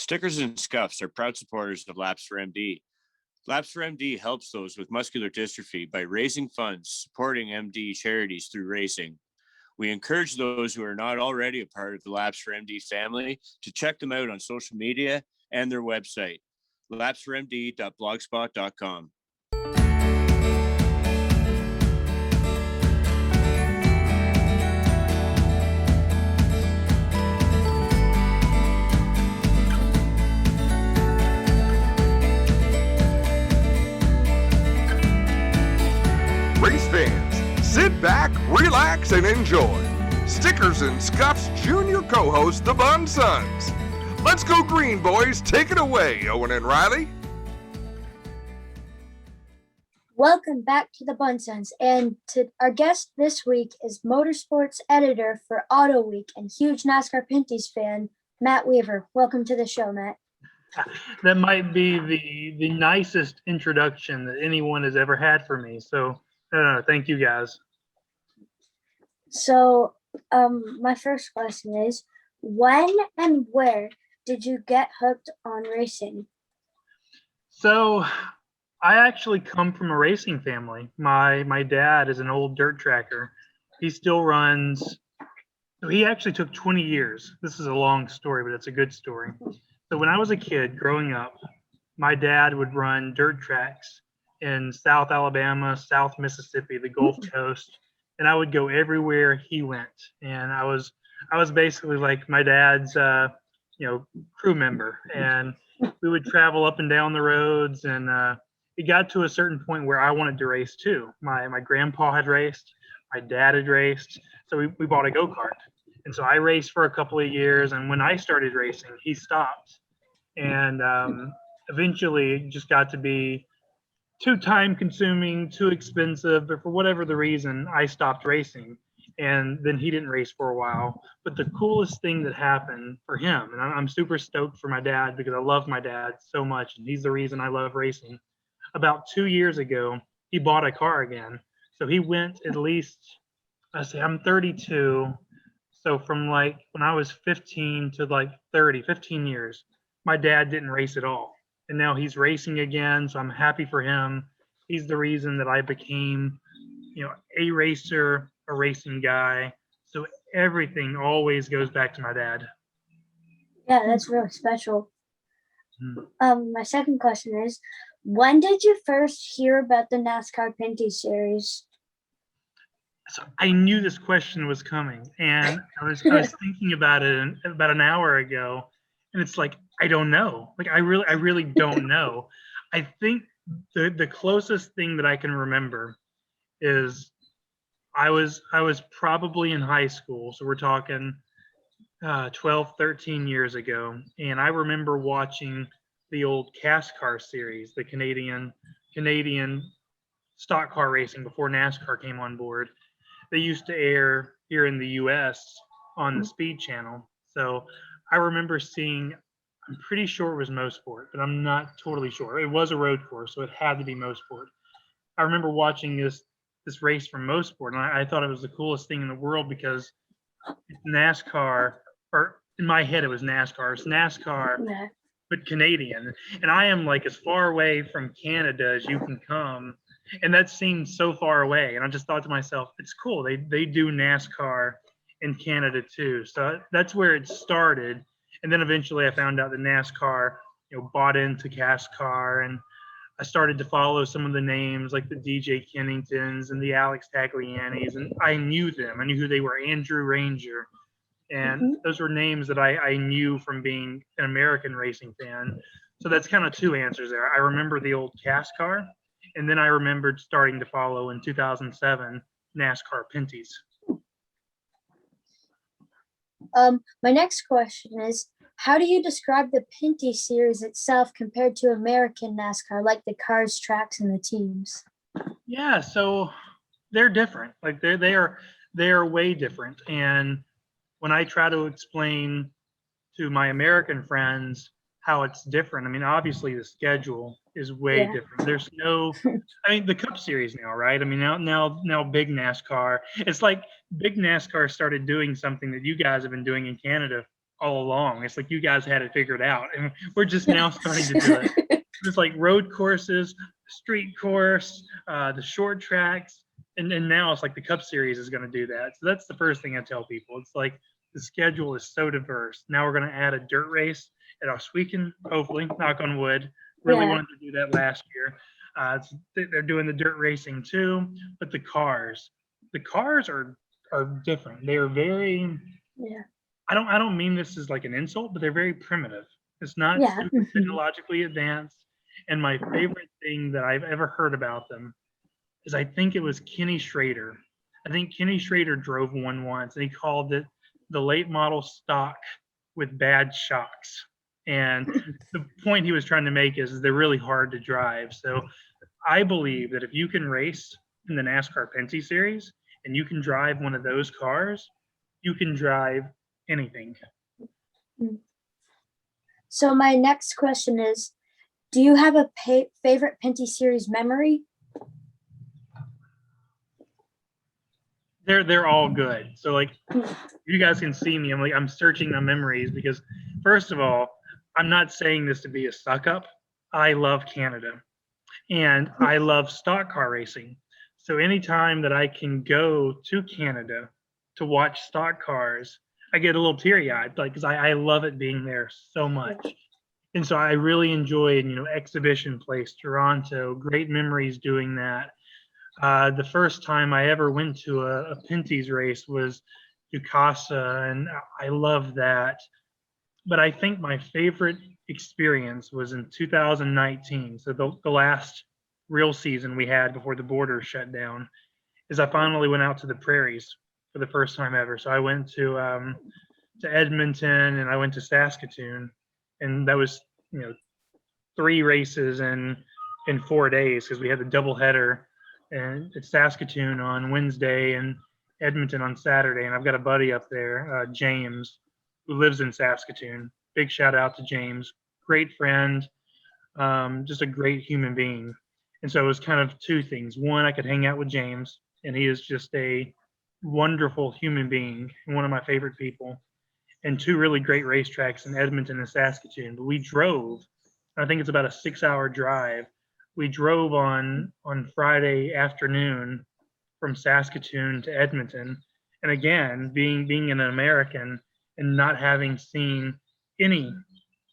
Stickers and Scuffs are proud supporters of Laps for MD. Laps for MD helps those with muscular dystrophy by raising funds, supporting MD charities through racing. We encourage those who are not already a part of the Laps for MD family to check them out on social media and their website, lapsformd.blogspot.com. Race fans, sit back, relax, and enjoy. Stickers and Scuffs Junior co-host, the Bunn Sons. Let's go green, boys. Take it away, Owen and Riley. Welcome back to the Bunn Sons, and our guest this week is Motorsports editor for Auto Week and huge NASCAR Pinty's fan, Matt Weaver. Welcome to the show, Matt. That might be the nicest introduction that anyone has ever had for me. So thank you, guys. So my first question is, when and where did you get hooked on racing? So I actually come from a racing family. My dad is an old dirt tracker. He still runs. So he actually took 20 years. This is a long story, but it's a good story. So when I was a kid growing up, my dad would run dirt tracks in South Alabama, South Mississippi, the Gulf Coast, and I would go everywhere he went. And I was basically like my dad's crew member, and we would travel up and down the roads. And it got to a certain point where I wanted to race too. My grandpa had raced, my dad had raced, so we bought a go-kart. And so I raced for a couple of years, and when I started racing, he stopped. And eventually it just got to be too time consuming, too expensive, but for whatever the reason, I stopped racing. And then he didn't race for a while. But the coolest thing that happened for him, and I'm super stoked for my dad because I love my dad so much, and he's the reason I love racing. About 2 years ago, he bought a car again. So he went at least, I'm 32. So from like when I was 15 to like 30, 15 years, my dad didn't race at all. And now he's racing again, so I'm happy for him. He's the reason that I became, a racer, a racing guy. So everything always goes back to my dad. Yeah, that's really special. My second question is, when did you first hear about the NASCAR Pinty series? So I knew this question was coming, and I was thinking about it about an hour ago, and it's like, I don't know. Like I really don't know. I think the closest thing that I can remember is I was probably in high school. So we're talking 12, 13 years ago. And I remember watching the old NASCAR series, the Canadian stock car racing before NASCAR came on board. They used to air here in the US on the Speed Channel. So I remember seeing, I'm pretty sure it was Motorsport, but I'm not totally sure. It was a road course, so it had to be Motorsport. I remember watching this race from Motorsport, and I thought it was the coolest thing in the world because it's NASCAR, or in my head it was NASCAR. It's NASCAR, but Canadian. And I am like as far away from Canada as you can come, and that seemed so far away. And I just thought to myself, it's cool. They do NASCAR in Canada too. So that's where it started. And then eventually I found out that NASCAR, bought into NASCAR, and I started to follow some of the names like the DJ Kenningtons and the Alex Taglianis, and I knew them. I knew who they were, Andrew Ranger. And those were names that I knew from being an American racing fan. So that's kind of two answers there. I remember the old NASCAR, and then I remembered starting to follow in 2007 NASCAR Pinty's. My next question is, how do you describe the Pinty series itself compared to American NASCAR, like the cars, tracks, and the teams? Yeah, so they're different. Like they are way different. And when I try to explain to my American friends how it's different, I mean, obviously the schedule is way different. There's no, the Cup Series now, right? I mean, now big NASCAR. It's like big NASCAR started doing something that you guys have been doing in Canada all along. It's like you guys had it figured out, and we're just now starting to do it. It's like road courses, street course, the short tracks, and now it's like the Cup Series is going to do that. So that's the first thing I tell people. It's like the schedule is so diverse. Now we're going to add a dirt race at Oswegan, hopefully, knock on wood. Really wanted to do that last year. They're doing the dirt racing too, but the cars are different. They are very. Yeah. I don't mean this as like an insult, but they're very primitive. It's not super technologically advanced. And my favorite thing that I've ever heard about them is I think it was Kenny Schrader. I think Kenny Schrader drove one once, and he called it the late model stock with bad shocks. And the point he was trying to make is they're really hard to drive. So I believe that if you can race in the NASCAR Pinty series and you can drive one of those cars, you can drive anything. So my next question is, do you have a favorite Pinty series memory? They're all good. So like you guys can see me. I'm searching the memories because first of all, I'm not saying this to be a suck up. I love Canada and I love stock car racing. So anytime that I can go to Canada to watch stock cars, I get a little teary eyed, like, because I love it being there so much. And so I really enjoyed, Exhibition Place, Toronto, great memories doing that. The first time I ever went to a Pinty's race was Ducasa, and I love that. But I think my favorite experience was in 2019. So the last real season we had before the borders shut down, is I finally went out to the prairies for the first time ever. So I went to Edmonton and I went to Saskatoon, and that was 3 races in 4 days because we had the doubleheader and at Saskatoon on Wednesday and Edmonton on Saturday. And I've got a buddy up there, James, who lives in Saskatoon. Big shout out to James, great friend, just a great human being. And so it was kind of 2 things. One, I could hang out with James, and he is just a wonderful human being and one of my favorite people. And 2 really great racetracks in Edmonton and Saskatoon. But we drove, I think it's about a 6-hour drive. We drove on Friday afternoon from Saskatoon to Edmonton. And again, being an American and not having seen any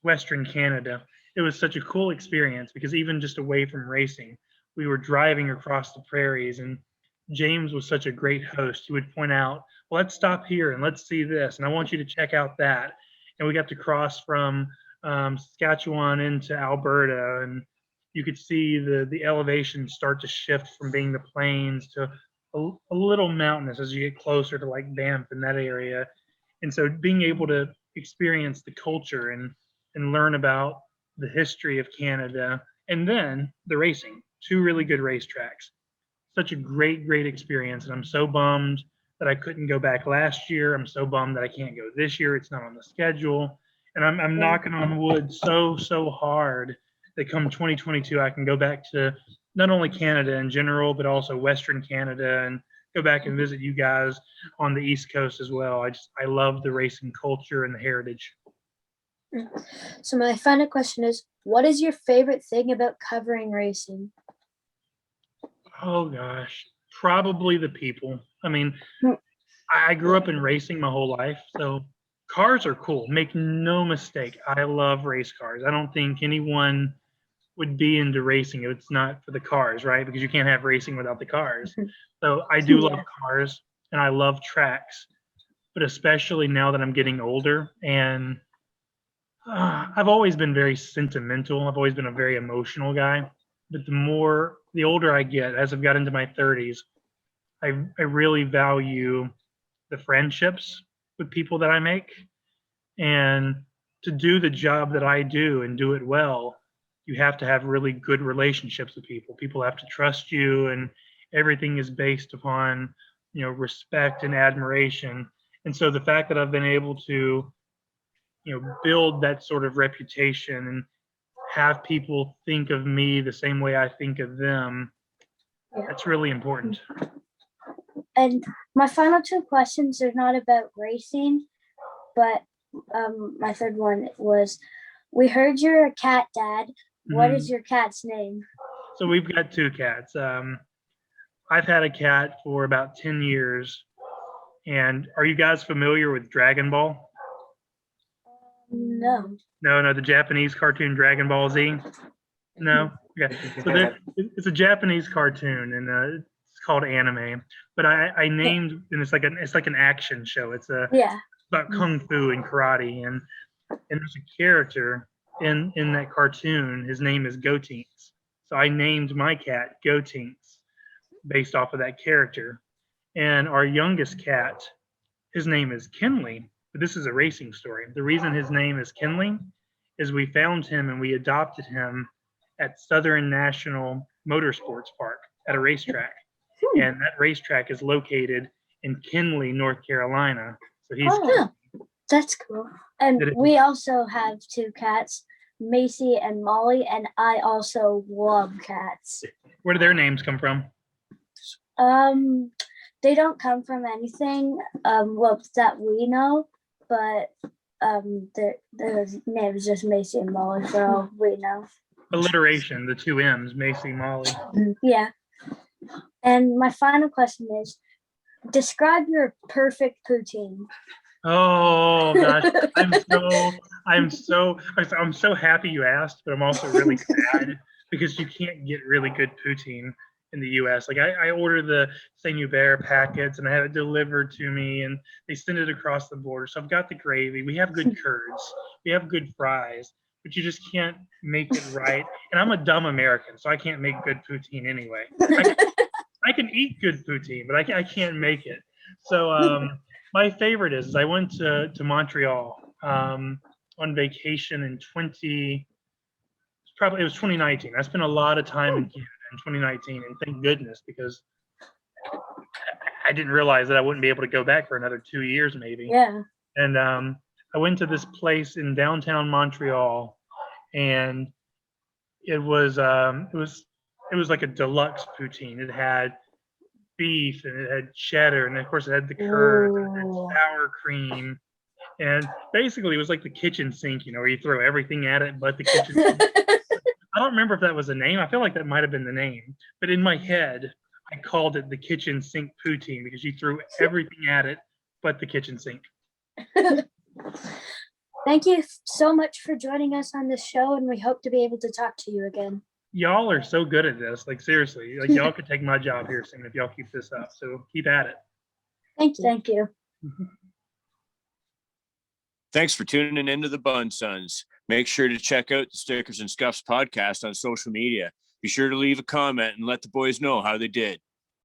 Western Canada, it was such a cool experience because even just away from racing, we were driving across the prairies, and James was such a great host. He would point out, well, let's stop here and let's see this, and I want you to check out that. And we got to cross from Saskatchewan into Alberta, and you could see the elevation start to shift from being the plains to a little mountainous as you get closer to like Banff in that area. And so being able to experience the culture and learn about the history of Canada, and then the racing, 2 really good racetracks. Such a great experience. And I'm so bummed that I couldn't go back last year. I'm so bummed that I can't go this year. It's not on the schedule. And I'm knocking on wood so hard that come 2022, I can go back to not only Canada in general, but also Western Canada, and go back and visit you guys on the East Coast as well. I love the racing culture and the heritage. So my final question is, what is your favorite thing about covering racing? Oh gosh, probably the people. I mean, I grew up in racing my whole life, so cars are cool. Make no mistake, I love race cars. I don't think anyone would be into racing if it's not for the cars, right? Because you can't have racing without the cars. So I do love cars and I love tracks, but especially now that I'm getting older, and I've always been very sentimental. I've always been a very emotional guy, but the older I get, as I've got into my 30s, I really value the friendships with people that I make. And to do the job that I do and do it well, you have to have really good relationships with people. People have to trust you, and everything is based upon, respect and admiration. And so the fact that I've been able to, build that sort of reputation and have people think of me the same way I think of them, that's really important. And my final 2 questions are not about racing, but my third one was, we heard you're a cat dad. What is your cat's name? So we've got 2 cats. I've had a cat for about 10 years. And are you guys familiar with Dragon Ball? No. No, the Japanese cartoon Dragon Ball Z? No? Okay. So it's a Japanese cartoon, and it's called anime. But I named, and it's like an action show. It's about kung fu and karate, and there's a character in that cartoon. His name is Goatings. So I named my cat Goatings based off of that character. And our youngest cat, his name is Kinley, but this is a racing story. The reason his name is Kinley is we found him and we adopted him at Southern National Motorsports Park at a racetrack. And that racetrack is located in Kinley, North Carolina. So he's that's cool. And we also have 2 cats, Macy and Molly, and I also love cats. Where do their names come from? They don't come from anything that we know, but the name is just Macy and Molly for all we know. Alliteration, the 2 M's, Macy, Molly. Yeah. And my final question is, describe your perfect poutine. Oh gosh, I'm so happy you asked, but I'm also really sad because you can't get really good poutine in the US. Like I order the Saint-Hubert packets and I have it delivered to me and they send it across the border. So I've got the gravy, we have good curds, we have good fries, but you just can't make it right. And I'm a dumb American, so I can't make good poutine anyway. I can eat good poutine, but I can't make it. So my favorite is I went to Montreal on vacation in 2019. I spent a lot of time in Canada in 2019, and thank goodness, because I didn't realize that I wouldn't be able to go back for another 2 years maybe. Yeah. And I went to this place in downtown Montreal, and it was like a deluxe poutine. It had beef and it had cheddar, and of course it had the curds, and it had sour cream, and basically it was like the kitchen sink, where you throw everything at it but the kitchen sink. I don't remember if that was a name. I feel like that might have been the name, but in my head I called it the kitchen sink poutine because you threw everything at it but the kitchen sink. Thank you so much for joining us on this show, and we hope to be able to talk to you again. Y'all are so good at this. Like seriously, like y'all could take my job here soon if y'all keep this up. So keep at it. Thank you. Thank you. Thanks for tuning into the Bunn Sons. Make sure to check out the Stickers and Scuffs podcast on social media. Be sure to leave a comment and let the boys know how they did.